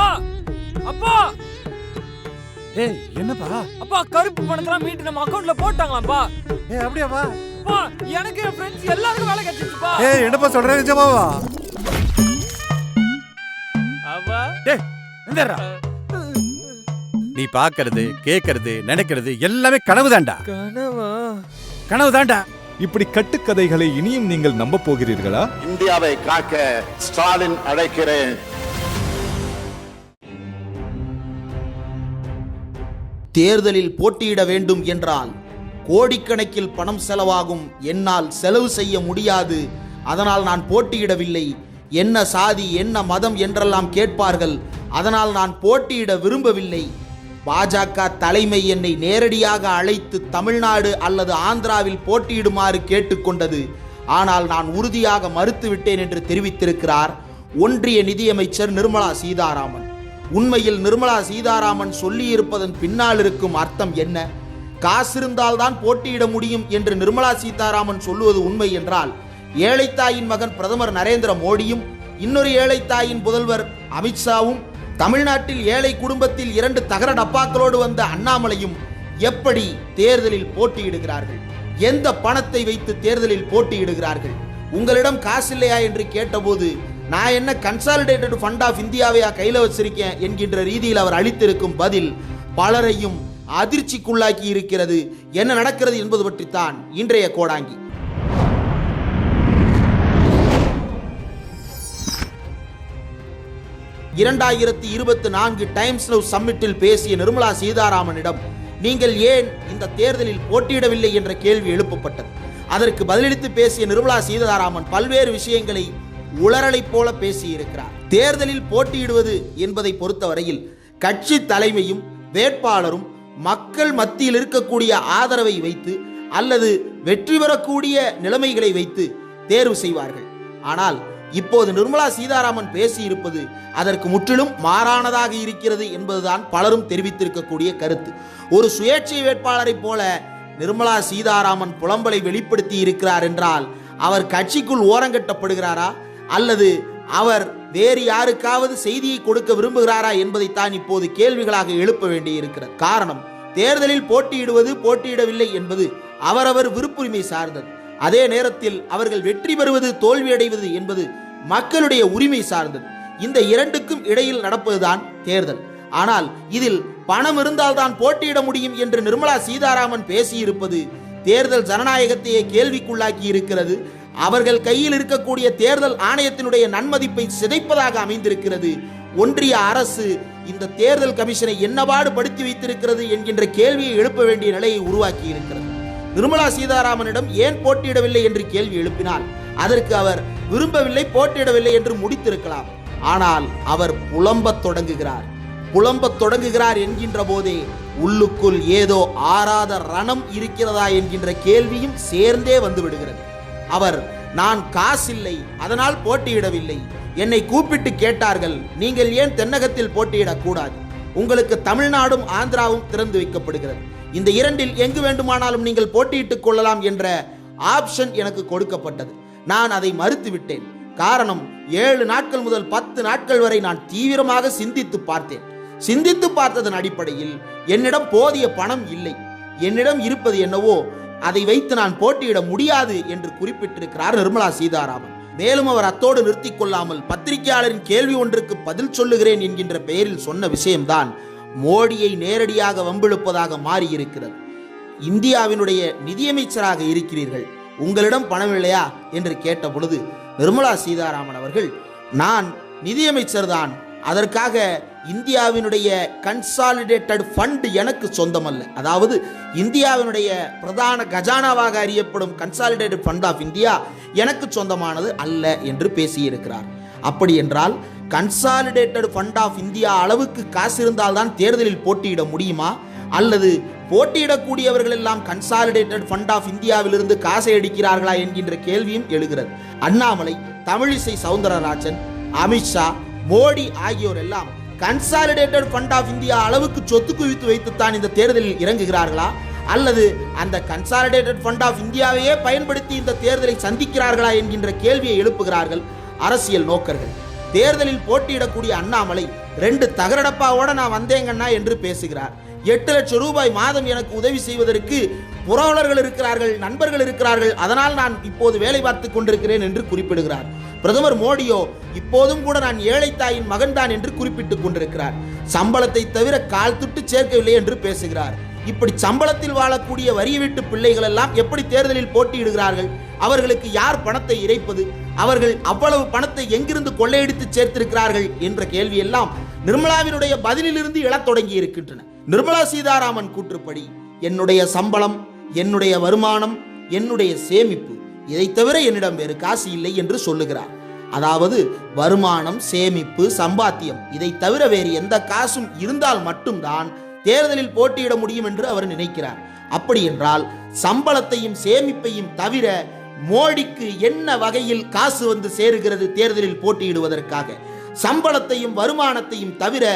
அப்பா அப்பா ஏய் என்னப்பா? அப்பா கருப்பு பணத்தெல்லாம் மீட்டு நம்ம அக்கவுண்ட்ல போட்டாங்களாப்பா. ஏய் அப்படியாப்பா? அப்பா எனக்கு என் ஃப்ரெண்ட்ஸ் எல்லாருக்கும் வேலை கிடைச்சிருச்சுப்பா. ஏய் என்னப்பா சொல்ற, நிஜமாவா? அப்பா டேய் எந்தடா? நீ பாக்குறது கேக்குறது நினைக்கிறது எல்லாமே கனவுதான்டா. கனவா? கனவுதான்டா. இப்படி கட்டுக்கதைகளை இனியும் நீங்கள் நம்ப போகிறீர்களா? இந்தியாவை காக்க ஸ்டாலின் அழைக்கிறேன். தேர்தலில் போட்டியிட வேண்டும் என்றால் கோடிக்கணக்கில் பணம் செலவாகும், என்னால் செலவு செய்ய முடியாது, அதனால் நான் போட்டியிடவில்லை, என்ன சாதி என்ன மதம் என்றெல்லாம் கேட்பார்கள், அதனால் நான் போட்டியிட விரும்பவில்லை. பாஜக தலைமை என்னை நேரடியாக அழைத்து தமிழ்நாடு அல்லது ஆந்திராவில் போட்டியிடுமாறு கேட்டுக்கொண்டது. ஆனால் நான் உறுதியாக மறுத்துவிட்டேன் என்று தெரிவித்திருக்கிறார் ஒன்றிய நிதியமைச்சர் நிர்மலா சீதாராமன். உண்மையில் நிர்மலா சீதாராமன் சொல்லியிருப்பதன் பின்னால் இருக்கும் அர்த்தம் என்ன? காசிருந்தால்தான் போட்டியிட முடியும் என்று நிர்மலா சீதாராமன் சொல்லுவது உண்மை என்றால், ஏழைத்தாயின் மகன் பிரதமர் நரேந்திர மோடியும் இன்னொரு ஏழைத்தாயின் புதல்வர் அமித்ஷாவும் தமிழ்நாட்டில் ஏழை குடும்பத்தில் 2 தகர டப்பாக்களோடு வந்த அண்ணாமலையும் எப்படி தேர்தலில் போட்டியிடுகிறார்கள்? எந்த பணத்தை வைத்து தேர்தலில் போட்டியிடுகிறார்கள்? உங்களிடம் காசு இல்லையா என்று கேட்டபோது, நான் என்ன கன்சாலிடேட்டட் ஃபண்ட் ஆஃப் இந்தியாவையா கையில் வச்சிருக்கேன் என்கின்ற ரீதியில் அவர் அளித்திருக்கும் பதில் பலரையும் அதிர்ச்சிக்குள்ளாக்கி இருக்கிறது. என்ன நடக்கிறது என்பது பற்றித்தான் இன்றைய கோடாங்கி. (2024) டைம்ஸ் நவ் சம்மிட்டில் பேசிய நிர்மலா சீதாராமனிடம் நீங்கள் ஏன் இந்த தேர்தலில் போட்டியிடவில்லை என்ற கேள்வி எழுப்பப்பட்டது. அதற்கு பதிலளித்து பேசிய நிர்மலா சீதாராமன் பல்வேறு விஷயங்களை உளறலை போல பேசியிருக்கிறார். தேர்தலில் போட்டியிடுவது என்பதை பொறுத்தவரையில் கட்சி தலைமையும் வேட்பாளரும் மக்கள் மத்தியில் இருக்கக்கூடிய ஆதரவை வைத்து அல்லது வெற்றி பெறக்கூடிய நிலைமைகளை வைத்து தேர்வு செய்வார்கள். ஆனால் இப்போது நிர்மலா சீதாராமன் பேசியிருப்பது அதற்கு முற்றிலும் மாறானதாக இருக்கிறது என்பதுதான் பலரும் தெரிவித்திருக்கக்கூடிய கருத்து. ஒரு சுயேட்சை வேட்பாளரை போல நிர்மலா சீதாராமன் புலம்பலை வெளிப்படுத்தி இருக்கிறார் என்றால் அவர் கட்சிக்குள் ஓரங்கட்டப்படுகிறாரா அல்லது அவர் வேறு யாருக்காவது செய்தியை கொடுக்க விரும்புகிறாரா என்பதைத்தான் இப்போது கேள்விகளாக எழுப்ப வேண்டியிருக்கிறது. காரணம், தேர்தலில் போட்டியிடுவது போட்டியிடவில்லை என்பது அவரவர் விருப்புரிமை சார்ந்தது. அதே நேரத்தில் அவர்கள் வெற்றி பெறுவது தோல்வியடைவது என்பது மக்களுடைய உரிமை சார்ந்தது. இந்த இரண்டுக்கும் இடையில் நடப்பதுதான் தேர்தல். ஆனால் இதில் பணம் இருந்தால்தான் போட்டியிட முடியும் என்று நிர்மலா சீதாராமன் பேசியிருப்பது தேர்தல் ஜனநாயகத்தையே கேள்விக்குள்ளாக்கி இருக்கிறது. அவர்கள் கையில் இருக்கக்கூடிய தேர்தல் ஆணையத்தினுடைய நன்மதிப்பை சிதைப்பதாக அமைந்திருக்கிறது. ஒன்றிய அரசு இந்த தேர்தல் கமிஷனை என்னவாடு படுத்தி வைத்திருக்கிறது என்கின்ற கேள்வியை எழுப்ப வேண்டிய நிலையை உருவாக்கி இருக்கிறது. நிர்மலா சீதாராமனிடம் ஏன் போட்டியிடவில்லை என்று கேள்வி எழுப்பினால் அதற்கு அவர் விரும்பவில்லை, போட்டியிடவில்லை என்று முடித்திருக்கலாம். ஆனால் அவர் புலம்பத் தொடங்குகிறார் என்கின்ற போதே உள்ளுக்குள் ஏதோ ஆறாத ரணம் இருக்கிறதா என்கின்ற கேள்வியும் சேர்ந்தே வந்து விடுகிறது. அவர் நான் காசில்லை அதனால் போட்டியிடவில்லை, என்னை கூப்பிட்டு கேட்டார்கள் நீங்கள் ஏன் தென்னகத்தில் போட்டியிடக்கூடாது, உங்களுக்கு தமிழ்நாடும் ஆந்திராவும் திறந்து வைக்கப்படுகிறது, இந்த இரண்டில் எங்கு வேண்டுமானாலும் நீங்கள் போட்டியிட்டுக் கொள்ளலாம் என்ற ஆப்ஷன் எனக்கு கொடுக்கப்பட்டது. நான் அதை மறுத்துவிட்டேன். காரணம், 7 நாட்கள் முதல் 10 நாட்கள் வரை நான் தீவிரமாக சிந்தித்து பார்த்தேன். சிந்தித்து பார்த்ததன் அடிப்படையில் என்னிடம் போதிய பணம் இல்லை, என்னிடம் இருப்பது என்னவோ அதை வைத்து நான் போட்டியிட முடியாது என்று குறிப்பிட்டிருக்கிறார் நிர்மலா சீதாராமன். மேலும் அவர் அத்தோடு நிறுத்திக் கொள்ளாமல் பத்திரிகையாளரின் கேள்வி ஒன்றுக்கு பதில் சொல்லுகிறேன் என்கின்ற பெயரில் சொன்ன விஷயம்தான் மோடியை நேரடியாக வம்பிழுப்பதாக மாறியிருக்கிறது. இந்தியாவினுடைய நிதியமைச்சராக இருக்கிறீர்கள், உங்களிடம் பணம் இல்லையா என்று கேட்ட பொழுது நிர்மலா சீதாராமன் அவர்கள், நான் நிதியமைச்சர் தான், அதற்காக இந்தியாவினுடைய கன்சாலிடேட்டட் ஃபண்ட் எனக்கு சொந்தமல்ல, அதாவது இந்தியாவினுடைய பிரதான கஜானாவாக அறியப்படும் கன்சாலிடேட்டட் ஃபண்ட் ஆஃப் இந்தியா எனக்கு சொந்தமானது அல்ல என்று பேசியிருக்கிறார். அப்படி என்றால் கன்சாலிடேட்டட் ஃபண்ட் ஆஃப் இந்தியா அளவுக்கு காசு இருந்தால்தான் தேர்தலில் போட்டியிட முடியுமா? அல்லது போட்டியிடக்கூடியவர்கள் எல்லாம் கன்சாலிடேட்டட் ஃபண்ட் ஆஃப் இந்தியாவிலிருந்து காசை அடிக்கிறார்களா என்கின்ற கேள்வியும் எழுகிறது. அண்ணாமலை, தமிழிசை சவுந்தரராஜன், அமித்ஷா, மோடி ஆகியோர் எல்லாம் கன்சாலிடேட்டட் ஃபண்ட் ஆஃப் இந்தியா அளவுக்கு சொத்து குவித்து வைத்துத்தான் இந்த தேர்தலில் இறங்குகிறார்களா அல்லது அந்த கன்சாலிடேட்டட் ஃபண்ட் ஆஃப் இந்தியாவையே பயன்படுத்தி இந்த தேர்தலை சந்திக்கிறார்களா என்கின்ற கேள்வியை எழுப்புகிறார்கள் அரசியல் நோக்கர்கள். தேர்தலில் போட்டியிடக்கூடிய அண்ணாமலை 2 தகரடப்பாவோட நான் வந்தேங்கண்ணா என்று பேசுகிறார். 8 லட்சம் ரூபாய் மாதம் எனக்கு உதவி செய்வதற்கு புரவலர்கள் இருக்கிறார்கள், நண்பர்கள் இருக்கிறார்கள், அதனால் நான் இப்போது வேலை பார்த்துக் கொண்டிருக்கிறேன் என்று குறிப்பிடுகிறார். பிரதமர் மோடியோ இப்போதும் கூட நான் ஏழை தாயின் மகன்தான் என்று குறிப்பிட்டுக் கொண்டிருக்கிறார். சம்பளத்தை தவிர கால் துட்டு சேர்க்கவில்லை என்று பேசுகிறார். இப்படி சம்பளத்தில் வாழக்கூடிய வரி வீட்டு பிள்ளைகள் எல்லாம் எப்படி தேர்தலில் போட்டியிடுகிறார்கள்? அவர்களுக்கு யார் பணத்தை இறைப்பது? அவர்கள் அவ்வளவு பணத்தை எங்கிருந்து கொள்ளையடித்து சேர்த்திருக்கிறார்கள் என்ற கேள்வி எல்லாம் நிர்மலாவினுடைய பதிலிலிருந்து எழத் தொடங்கி இருக்கின்றன. நிர்மலா சீதாராமன் கூற்றுப்படி என்னுடைய சம்பளம், என்னுடைய வருமானம், என்னுடைய சேமிப்பு, இதை தவிர என்னிடம் வேறு காசு இல்லை என்று சொல்லுகிறார். அதாவது வருமானம், சேமிப்பு, சம்பாத்தியம், இதை தவிர வேறு எந்த காசும் இருந்தால் மட்டும்தான் தேர்தலில் போட்டியிட முடியும் என்று அவர் நினைக்கிறார். அப்படி என்றால் சம்பளத்தையும் சேமிப்பையும் தவிர மோடிக்கு என்ன வகையில் காசு வந்து சேருகிறது தேர்தலில் போட்டியிடுவதற்காக? சம்பளத்தையும் வருமானத்தையும் தவிர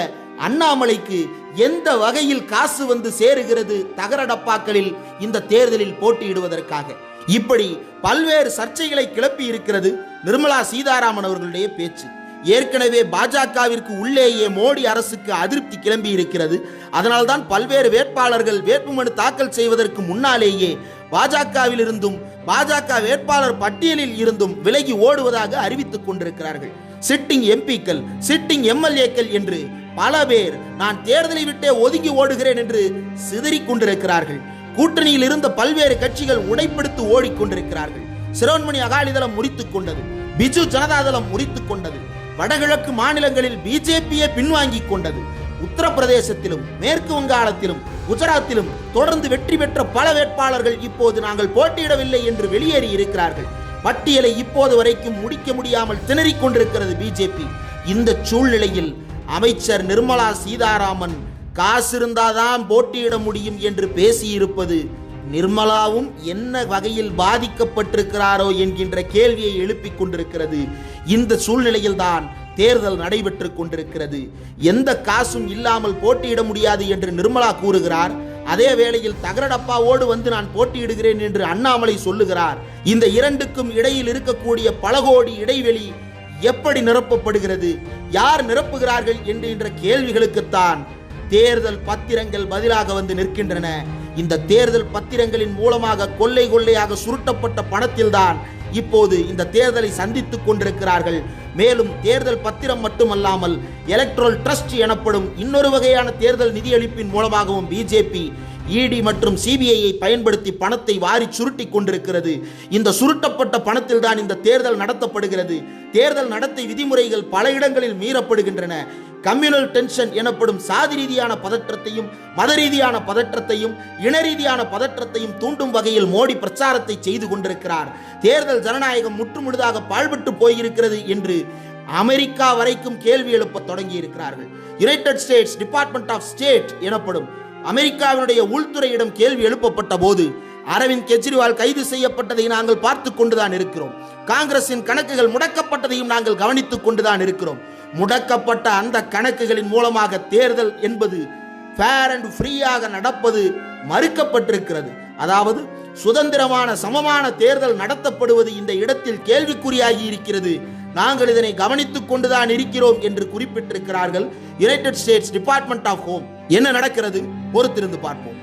அண்ணாமலைக்கு எந்த வகையில் காசு வந்து சேருகிறது தகரடப்பாக்களில் இந்த தேர்தலில் போட்டியிடுவதற்காக? இப்படி பல்வேறு சர்ச்சைகளை கிளப்பி இருக்கிறது நிர்மலா சீதாராமன் அவர்களுடைய பேச்சு. ஏற்கனவே பாஜகவிற்கு உள்ளேயே மோடி அரசுக்கு அதிருப்தி கிளம்பி இருக்கிறது. அதனால்தான் பல்வேறு வேட்பாளர்கள் வேட்புமனு தாக்கல் செய்வதற்கு முன்னாலேயே பாஜகவில் இருந்தும் பாஜக வேட்பாளர் பட்டியலில் இருந்தும் விலகி ஓடுவதாக அறிவித்துக் கொண்டிருக்கிறார்கள். சிட்டிங் எம்பிக்கள், சிட்டிங் எம்எல்ஏக்கள் என்று பல பேர் நான் தேர்தலை விட்டே ஒதுங்கி ஓடுகிறேன் என்று சிதறிக் கொண்டிருக்கிறார்கள். கூட்டணியில் இருந்த பல்வேறு கட்சிகள் உடைப்படுத்தி ஓடிக்கொண்டிருக்கிறார்கள். சிரோன்மணி அகாலிதளம் முறித்துக் கொண்டது, பிஜு ஜனதாதளம் முறித்துக் கொண்டது, வடகிழக்கு மாநிலங்களில் பிஜேபியை பின்வாங்கிக் கொண்டது. உத்தரப்பிரதேசத்திலும் மேற்கு வங்காளத்திலும் குஜராத்திலும் தொடர்ந்து வெற்றி பெற்ற பல வேட்பாளர்கள் இப்போது நாங்கள் போட்டியிடவில்லை என்று வெளியேறி இருக்கிறார்கள். பட்டியலை இப்போது வரைக்கும் முடிக்க முடியாமல் திணறிக் கொண்டிருக்கிறது பிஜேபி. இந்த சூழ்நிலையில் அமைச்சர் நிர்மலா சீதாராமன் காசு இருந்தாதான் போட்டியிட முடியும் என்று பேசியிருப்பது நிர்மலாவும் என்ன வகையில் பாதிக்கப்பட்டிருக்கிறாரோ என்கின்ற கேள்வியை எழுப்பிக் கொண்டிருக்கிறது. இந்த சூழ்நிலையில் தான் தேர்தல் நடைபெற்று கொண்டிருக்கிறது. எந்த காசும் இல்லாமல் போட்டியிட முடியாது என்று நிர்மலா கூறுகிறார். அதே வேளையில் தகரடப்பாவோடு வந்து நான் போட்டியிடுகிறேன் என்று அண்ணாமலை சொல்லுகிறார். இந்த இரண்டுக்கும் இடையில் இருக்கக்கூடிய பல கோடி இடைவெளி எப்படி நிரப்பப்படுகிறது, யார் நிரப்புகிறார்கள் என்கின்ற கேள்விகளுக்குத்தான் தேர்தல் பத்திரங்கள் பதிலாக வந்து நிற்கின்றன. இந்த தேர்தல் பத்திரங்களின் மூலமாக கொள்ளை கொள்ளையாக சுருட்டப்பட்ட பணத்தில்தான் இப்போது இந்த தேர்தலை சந்தித்துக் கொண்டிருக்கிறார்கள். மேலும் தேர்தல் பத்திரம் மட்டுமல்லாமல் எலக்ட்ரல் ட்ரஸ்ட் எனப்படும் இன்னொரு வகையான தேர்தல் நிதியளிப்பின் மூலமாகவும் பிஜேபி இடி மற்றும் சிபிஐயை பயன்படுத்தி பணத்தை வாரி சுருட்டி கொண்டிருக்கிறது. இந்த சுருட்டப்பட்ட பணத்தில் தான் இந்த தேர்தல் நடத்தப்படுகிறது. தேர்தல் நடத்தை விதிமுறைகள் பல இடங்களில் மீறப்படுகின்றன. கம்யூனல் டென்ஷன் எனப்படும் சாதி ரீதியான பதற்றத்தையும் மத ரீதியான பதற்றத்தையும் இன ரீதியான பதற்றத்தையும் தூண்டும் வகையில் மோடி பிரச்சாரத்தை செய்து கொண்டிருக்கிறார். தேர்தல் ஜனநாயகம் முற்றுமுழுதாக பாழ்பட்டு போயிருக்கிறது என்று அமெரிக்கா வரைக்கும் கேள்வி எழுப்ப தொடங்கி இருக்கிறார்கள். United States department of State எனப்படும் அமெரிக்காவினுடைய உள்துறையிடம் கேள்வி எழுப்பப்பட்ட போது அரவிந்த் கெஜ்ரிவால் கைது செய்யப்பட்டதை நாங்கள் பார்த்து கொண்டுதான் இருக்கிறோம். காங்கிரசின் கணக்குகள் முடக்கப்பட்டதையும் நாங்கள் கவனித்துக் கொண்டுதான் இருக்கிறோம். முடக்கப்பட்ட அந்த கணக்குகளின் மூலமாக தேர்தல் என்பது ஃபேர் அண்ட் ஃப்ரீயாக நடப்பது மறுக்கப்பட்டிருக்கிறது. அதாவது சுதந்திரமான சமமான தேர்தல் நடத்தப்படுவது இந்த இடத்தில் கேள்விக்குறியாகி இருக்கிறது. நாங்கள் இதனை கவனித்துக் கொண்டுதான் இருக்கிறோம் என்று குறிப்பிட்டிருக்கிறார்கள் United States department of home. என்ன நடக்கிறது பொறுத்திருந்து பார்ப்போம்.